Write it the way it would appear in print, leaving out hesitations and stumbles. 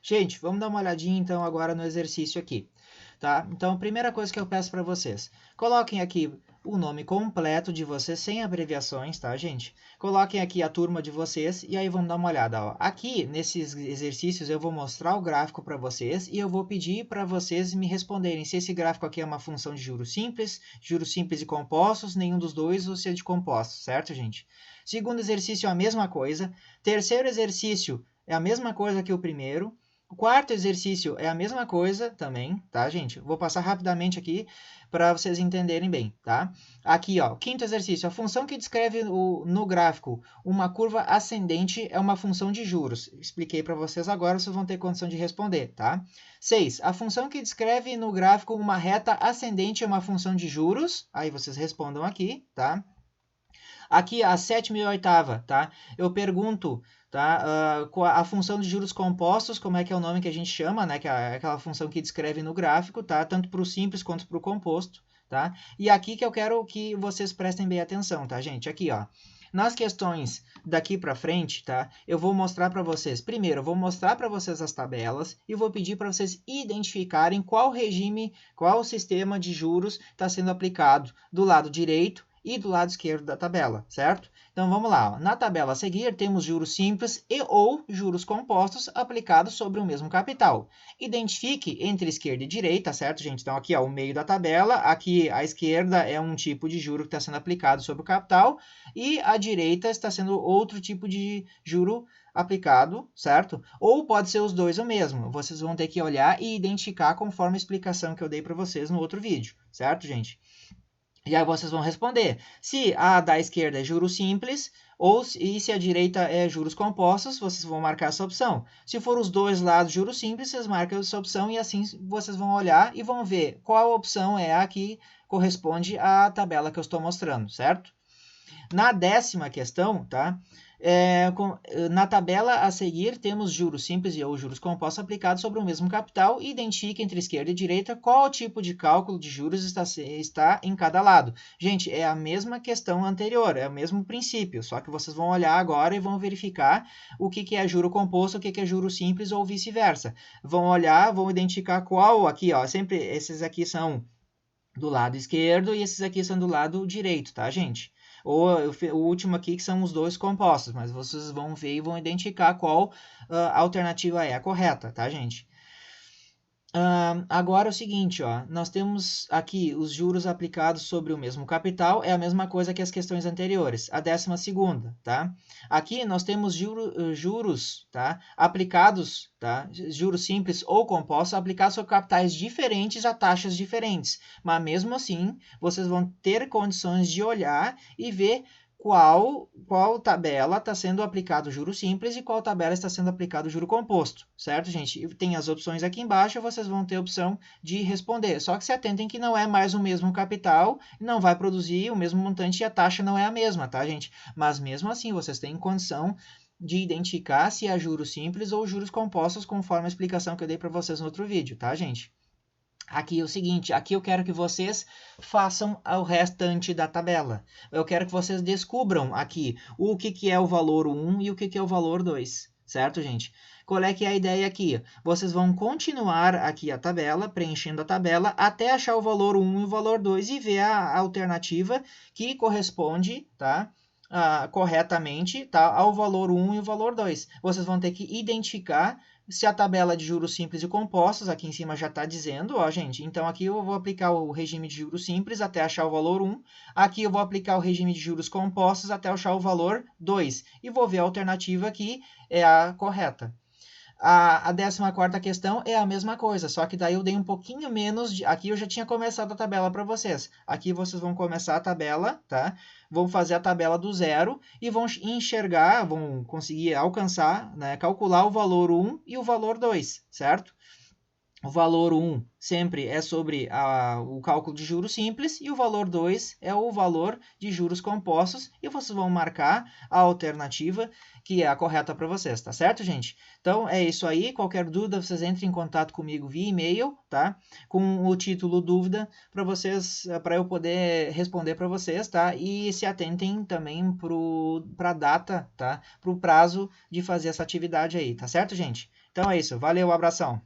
Gente, vamos dar uma olhadinha então agora no exercício aqui, tá? Então, a primeira coisa que eu peço para vocês, coloquem aqui o nome completo de vocês, sem abreviações, tá, gente? Coloquem aqui a turma de vocês e aí vamos dar uma olhada, ó. Aqui, nesses exercícios, eu vou mostrar o gráfico para vocês e eu vou pedir para vocês me responderem se esse gráfico aqui é uma função de juros simples e compostos, nenhum dos dois, ou se é de compostos, certo, gente? Segundo exercício, a mesma coisa. Terceiro exercício é a mesma coisa que o primeiro. O quarto exercício é a mesma coisa também, tá, gente? Vou passar rapidamente aqui para vocês entenderem bem, tá? Aqui, ó, quinto exercício. A função que descreve no gráfico uma curva ascendente é uma função de juros. Expliquei para vocês agora, vocês vão ter condição de responder, tá? 6. A função que descreve no gráfico uma reta ascendente é uma função de juros. Aí vocês respondam aqui, tá? Aqui, a sétima e a oitava, tá? Eu pergunto, tá? A função de juros compostos, como é que é o nome que a gente chama, né? Que é aquela função que descreve no gráfico, tá? Tanto para o simples quanto para o composto, tá? E aqui que eu quero que vocês prestem bem atenção, tá, gente? Aqui, ó. Nas questões daqui para frente, tá? Eu vou mostrar para vocês. Primeiro, eu vou mostrar para vocês as tabelas e vou pedir para vocês identificarem qual regime, qual sistema de juros está sendo aplicado do lado direito e do lado esquerdo da tabela, certo? Então vamos lá. Ó. Na tabela a seguir, temos juros simples e ou juros compostos aplicados sobre o mesmo capital. Identifique entre esquerda e direita, certo, gente? Então aqui, ó, o meio da tabela, aqui à esquerda é um tipo de juro que está sendo aplicado sobre o capital e à direita está sendo outro tipo de juro aplicado, certo? Ou pode ser os dois o mesmo. Vocês vão ter que olhar e identificar conforme a explicação que eu dei para vocês no outro vídeo, certo, gente? E aí vocês vão responder se a da esquerda é juros simples e se a direita é juros compostos, vocês vão marcar essa opção. Se for os dois lados juros simples, vocês marcam essa opção e assim vocês vão olhar e vão ver qual opção é a que corresponde à tabela que eu estou mostrando, certo? Na décima questão, tá? Na tabela a seguir, temos juros simples e ou juros compostos aplicados sobre o mesmo capital e identifique entre esquerda e direita qual tipo de cálculo de juros está em cada lado. Gente, é a mesma questão anterior, é o mesmo princípio, só que vocês vão olhar agora e vão verificar o que é juro composto, o que é juro simples ou vice-versa. Vão olhar, vão identificar qual aqui, ó, sempre esses aqui são do lado esquerdo e esses aqui são do lado direito, tá, gente? Ou o último aqui que são os dois compostos, mas vocês vão ver e vão identificar qual alternativa é a correta, tá, gente? Agora é o seguinte, ó, nós temos aqui os juros aplicados sobre o mesmo capital, é a mesma coisa que as questões anteriores, a 12ª, tá? Aqui nós temos juros, tá, aplicados, tá, juros simples ou compostos aplicados sobre capitais diferentes a taxas diferentes, mas mesmo assim, vocês vão ter condições de olhar e ver qual tabela está sendo aplicado o juro simples e qual tabela está sendo aplicado o juro composto, certo, gente? Tem as opções aqui embaixo, vocês vão ter a opção de responder. Só que se atentem que não é mais o mesmo capital, não vai produzir o mesmo montante e a taxa não é a mesma, tá, gente? Mas mesmo assim, vocês têm condição de identificar se é juros simples ou juros compostos, conforme a explicação que eu dei para vocês no outro vídeo, tá, gente? Aqui é o seguinte, aqui eu quero que vocês façam o restante da tabela. Eu quero que vocês descubram aqui o que é o valor 1 e o que é o valor 2, certo, gente? Qual é que é a ideia aqui? Vocês vão continuar aqui a tabela, preenchendo a tabela, até achar o valor 1 e o valor 2 e ver a alternativa que corresponde, tá? Corretamente, tá? Ao valor 1 e o valor 2. Vocês vão ter que identificar se a tabela de juros simples e compostos, aqui em cima já está dizendo, ó, gente, então aqui eu vou aplicar o regime de juros simples até achar o valor 1, aqui eu vou aplicar o regime de juros compostos até achar o valor 2, e vou ver a alternativa que é a correta. A 14ª questão é a mesma coisa, só que daí eu dei um pouquinho menos, aqui eu já tinha começado a tabela para vocês. Aqui vocês vão começar a tabela, tá? Vão fazer a tabela do zero e vão enxergar, vão conseguir alcançar, né, calcular o valor 1 e o valor 2, certo? O valor 1 sempre é sobre o cálculo de juros simples e o valor 2 é o valor de juros compostos e vocês vão marcar a alternativa que é a correta para vocês, tá certo, gente? Então é isso aí, qualquer dúvida vocês entrem em contato comigo via e-mail, tá? Com o título dúvida para vocês, para eu poder responder para vocês, tá? E se atentem também para a data, tá? Para o prazo de fazer essa atividade aí, tá certo, gente? Então é isso. Valeu, abração.